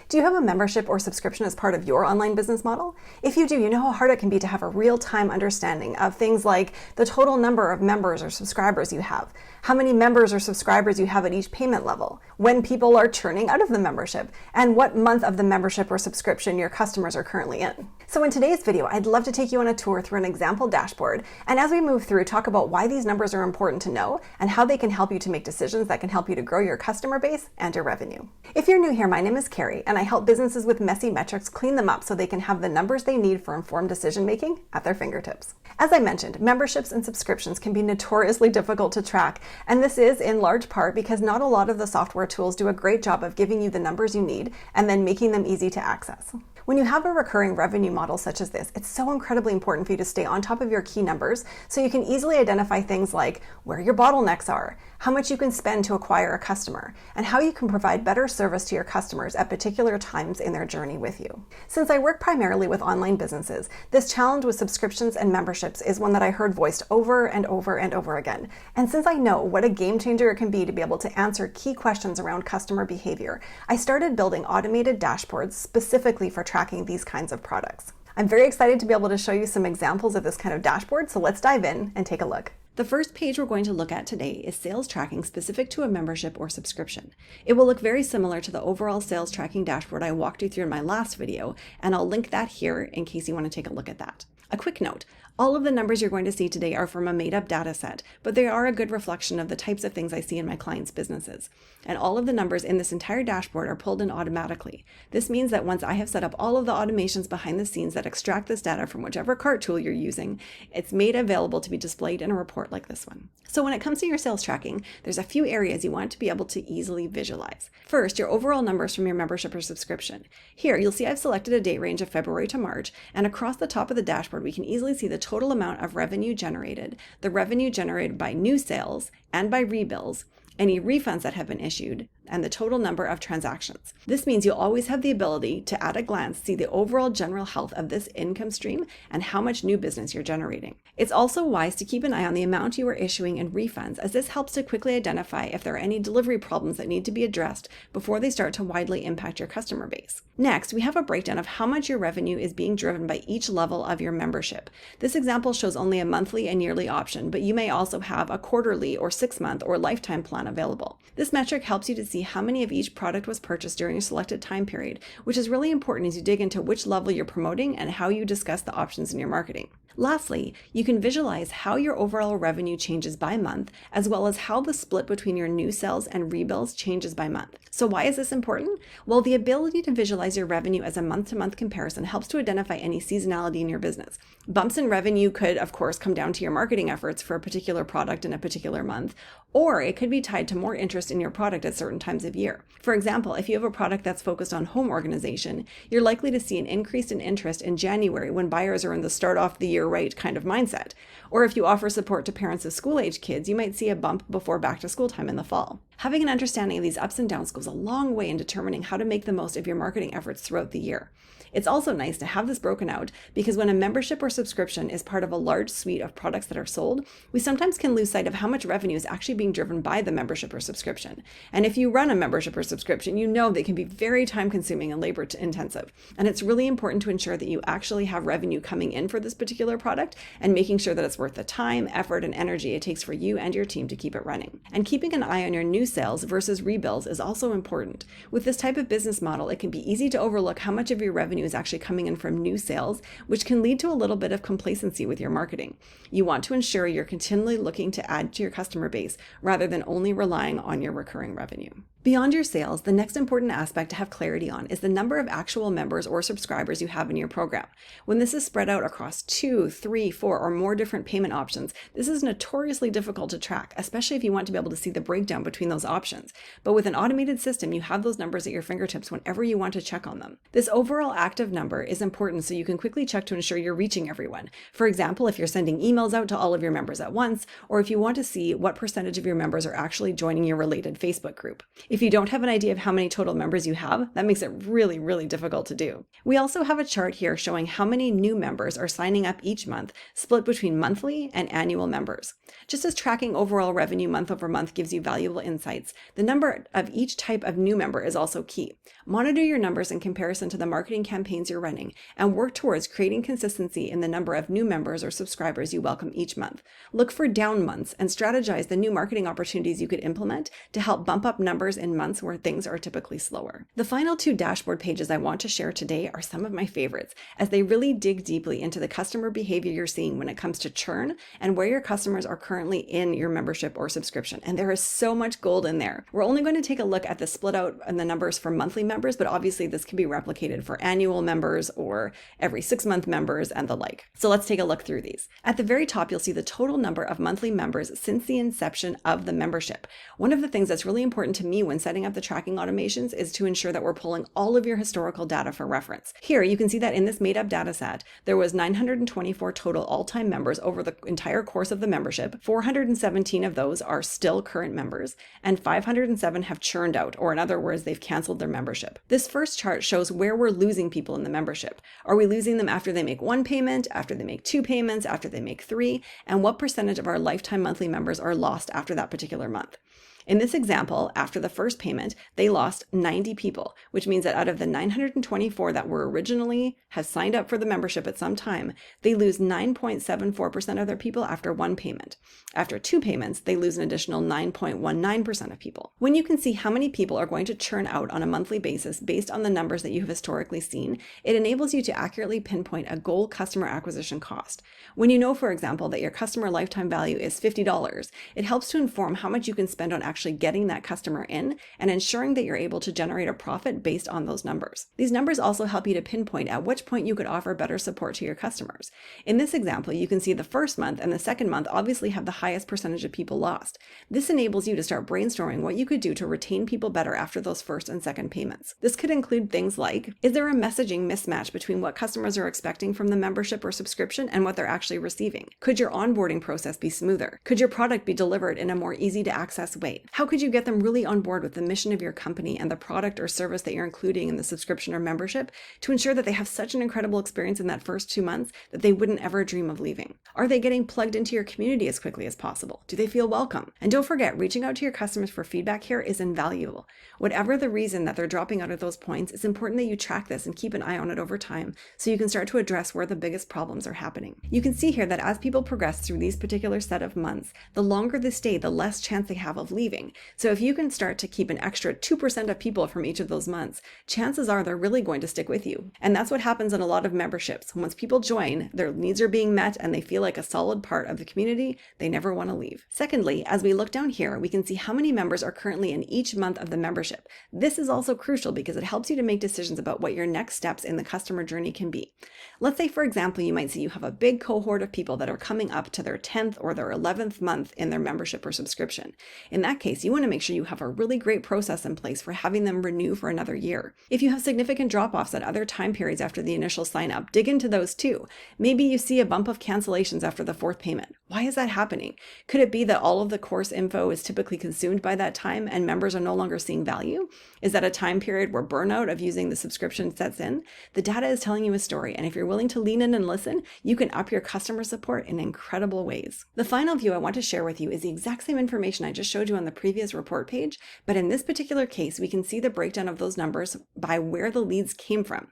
Do you have a membership or subscription as part of your online business model? If you do, you know how hard it can be to have a real-time understanding of things like the total number of members or subscribers you have, how many members or subscribers you have at each payment level, when people are churning out of the membership, and what month of the membership or subscription your customers are currently in. So in today's video, I'd love to take you on a tour through an example dashboard, and as we move through, talk about why these numbers are important to know and how they can help you to make decisions that can help you to grow your customer base and your revenue. If you're new here, my name is Kari, and I help businesses with messy metrics clean them up so they can have the numbers they need for informed decision-making at their fingertips. As I mentioned, memberships and subscriptions can be notoriously difficult to track, and this is in large part because not a lot of the software tools do a great job of giving you the numbers you need and then making them easy to access. When you have a recurring revenue model such as this, it's so incredibly important for you to stay on top of your key numbers so you can easily identify things like where your bottlenecks are, how much you can spend to acquire a customer, and how you can provide better service to your customers at particular times in their journey with you. Since I work primarily with online businesses, this challenge with subscriptions and memberships is one that I heard voiced over and over and over again. And since I know what a game changer it can be to be able to answer key questions around customer behavior, I started building automated dashboards specifically for tracking these kinds of products. I'm very excited to be able to show you some examples of this kind of dashboard, so let's dive in and take a look. The first page we're going to look at today is sales tracking specific to a membership or subscription. It will look very similar to the overall sales tracking dashboard I walked you through in my last video, and I'll link that here in case you want to take a look at that. A quick note, all of the numbers you're going to see today are from a made-up data set, but they are a good reflection of the types of things I see in my clients' businesses. And all of the numbers in this entire dashboard are pulled in automatically. This means that once I have set up all of the automations behind the scenes that extract this data from whichever cart tool you're using, it's made available to be displayed in a report like this one. So when it comes to your sales tracking, there's a few areas you want to be able to easily visualize. First, your overall numbers from your membership or subscription. Here, you'll see I've selected a date range of February to March, and across the top of the dashboard, we can easily see the total amount of revenue generated, the revenue generated by new sales and by rebills, any refunds that have been issued, and the total number of transactions. This means you'll always have the ability to, at a glance, see the overall general health of this income stream and how much new business you're generating. It's also wise to keep an eye on the amount you are issuing in refunds, as this helps to quickly identify if there are any delivery problems that need to be addressed before they start to widely impact your customer base. Next, we have a breakdown of how much your revenue is being driven by each level of your membership. This example shows only a monthly and yearly option, but you may also have a quarterly or 6-month or lifetime plan available. This metric helps you to see how many of each product was purchased during a selected time period, which is really important as you dig into which level you're promoting and how you discuss the options in your marketing. Lastly, you can visualize how your overall revenue changes by month, as well as how the split between your new sales and rebills changes by month. So why is this important? Well, the ability to visualize your revenue as a month-to-month comparison helps to identify any seasonality in your business. Bumps in revenue could, of course, come down to your marketing efforts for a particular product in a particular month, or it could be tied to more interest in your product at certain times of year. For example, if you have a product that's focused on home organization, you're likely to see an increase in interest in January when buyers are in the start off the year right kind of mindset. Or if you offer support to parents of school-age kids, you might see a bump before back to school time in the fall. Having an understanding of these ups and downs goes a long way in determining how to make the most of your marketing efforts throughout the year. It's also nice to have this broken out because when a membership or subscription is part of a large suite of products that are sold, we sometimes can lose sight of how much revenue is actually being driven by the membership or subscription. And if you run a membership or subscription, you know they can be very time-consuming and labor-intensive. And it's really important to ensure that you actually have revenue coming in for this particular product and making sure that it's worth the time, effort, and energy it takes for you and your team to keep it running. And keeping an eye on your new sales versus rebills is also important. With this type of business model, it can be easy to overlook how much of your revenue is actually coming in from new sales, which can lead to a little bit of complacency with your marketing. You want to ensure you're continually looking to add to your customer base rather than only relying on your recurring revenue. Beyond your sales, the next important aspect to have clarity on is the number of actual members or subscribers you have in your program. When this is spread out across 2, 3, 4, or more different payment options, this is notoriously difficult to track, especially if you want to be able to see the breakdown between those options. But with an automated system, you have those numbers at your fingertips whenever you want to check on them. This overall active number is important so you can quickly check to ensure you're reaching everyone. For example, if you're sending emails out to all of your members at once, or if you want to see what percentage of your members are actually joining your related Facebook group. If you don't have an idea of how many total members you have, that makes it really, really difficult to do. We also have a chart here showing how many new members are signing up each month, split between monthly and annual members. Just as tracking overall revenue month over month gives you valuable insight sites, the number of each type of new member is also key. Monitor your numbers in comparison to the marketing campaigns you're running and work towards creating consistency in the number of new members or subscribers you welcome each month. Look for down months and strategize the new marketing opportunities you could implement to help bump up numbers in months where things are typically slower. The final 2 dashboard pages I want to share today are some of my favorites, as they really dig deeply into the customer behavior you're seeing when it comes to churn and where your customers are currently in your membership or subscription. And there is so much gold in there. We're only going to take a look at the split out and the numbers for monthly members, but obviously this can be replicated for annual members or every 6-month members and the like. So let's take a look through these. At the very top, you'll see the total number of monthly members since the inception of the membership. One of the things that's really important to me when setting up the tracking automations is to ensure that we're pulling all of your historical data for reference. Here, you can see that in this made-up data set, there was 924 total all-time members over the entire course of the membership. 417 of those are still current members, and 507 have churned out, or in other words, they've canceled their membership. This first chart shows where we're losing people in the membership. Are we losing them after they make 1 payment, after they make 2 payments, after they make 3, and what percentage of our lifetime monthly members are lost after that particular month? In this example, after the first payment, they lost 90 people, which means that out of the 924 that were originally have signed up for the membership at some time, they lose 9.74% of their people after 1 payment. After 2 payments, they lose an additional 9.19% of people. When you can see how many people are going to churn out on a monthly basis based on the numbers that you have historically seen, it enables you to accurately pinpoint a goal customer acquisition cost. When you know, for example, that your customer lifetime value is $50, it helps to inform how much you can spend on actually getting that customer in and ensuring that you're able to generate a profit based on those numbers. These numbers also help you to pinpoint at which point you could offer better support to your customers. In this example, you can see the first month and the second month obviously have the highest percentage of people lost. This enables you to start brainstorming what you could do to retain people better after those first and second payments. This could include things like, is there a messaging mismatch between what customers are expecting from the membership or subscription and what they're actually receiving? Could your onboarding process be smoother? Could your product be delivered in a more easy to access way? How could you get them really on board with the mission of your company and the product or service that you're including in the subscription or membership to ensure that they have such an incredible experience in that first 2 months that they wouldn't ever dream of leaving? Are they getting plugged into your community as quickly as possible? Do they feel welcome? And don't forget, reaching out to your customers for feedback here is invaluable. Whatever the reason that they're dropping out of those points, it's important that you track this and keep an eye on it over time so you can start to address where the biggest problems are happening. You can see here that as people progress through these particular set of months, the longer they stay, the less chance they have of leaving. So if you can start to keep an extra 2% of people from each of those months, chances are they're really going to stick with you. And that's what happens in a lot of memberships. Once people join, their needs are being met and they feel like a solid part of the community, they never want to leave. Secondly, as we look down here, we can see how many members are currently in each month of the membership. This is also crucial because it helps you to make decisions about what your next steps in the customer journey can be. Let's say, for example, you might see you have a big cohort of people that are coming up to their 10th or their 11th month in their membership or subscription. In that case, you want to make sure you have a really great process in place for having them renew for another year. If you have significant drop-offs at other time periods after the initial sign up, dig into those too. Maybe you see a bump of cancellations after the 4th payment. Why is that happening? Could it be that all of the course info is typically consumed by that time and members are no longer seeing value? Is that a time period where burnout of using the subscription sets in? The data is telling you a story, and if you're willing to lean in and listen, you can up your customer support in incredible ways. The final view I want to share with you is the exact same information I just showed you on the previous report page, but in this particular case, we can see the breakdown of those numbers by where the leads came from.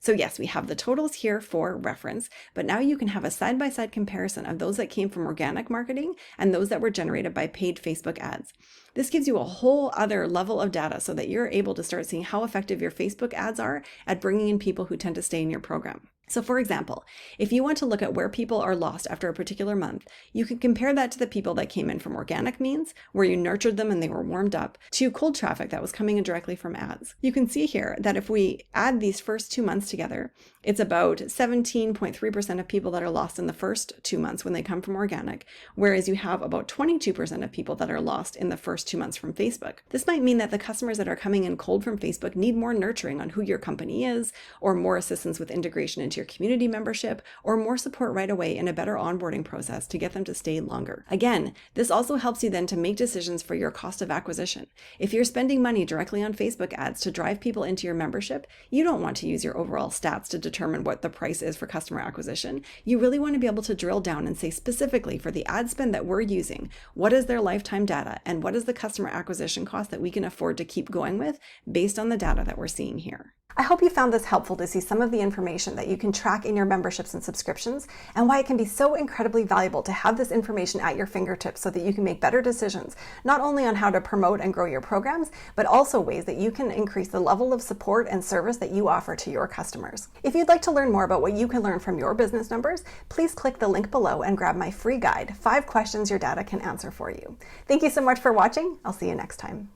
So yes, we have the totals here for reference, but now you can have a side-by-side comparison of those that came from organic marketing and those that were generated by paid Facebook ads. This gives you a whole other level of data so that you're able to start seeing how effective your Facebook ads are at bringing in people who tend to stay in your program. So for example, if you want to look at where people are lost after a particular month, you can compare that to the people that came in from organic means, where you nurtured them and they were warmed up, to cold traffic that was coming in directly from ads. You can see here that if we add these first 2 months together, it's about 17.3% of people that are lost in the first 2 months when they come from organic, whereas you have about 22% of people that are lost in the first 2 months from Facebook. This might mean that the customers that are coming in cold from Facebook need more nurturing on who your company is, or more assistance with integration into into your community membership, or more support right away in a better onboarding process to get them to stay longer. Again, this also helps you then to make decisions for your cost of acquisition. If you're spending money directly on Facebook ads to drive people into your membership, you don't want to use your overall stats to determine what the price is for customer acquisition. You really want to be able to drill down and say specifically for the ad spend that we're using, what is their lifetime data and what is the customer acquisition cost that we can afford to keep going with based on the data that we're seeing here. I hope you found this helpful to see some of the information that you can track in your memberships and subscriptions, and why it can be so incredibly valuable to have this information at your fingertips so that you can make better decisions, not only on how to promote and grow your programs, but also ways that you can increase the level of support and service that you offer to your customers. If you'd like to learn more about what you can learn from your business numbers, please click the link below and grab my free guide, 5 questions your data can answer for you. Thank you so much for watching. I'll see you next time.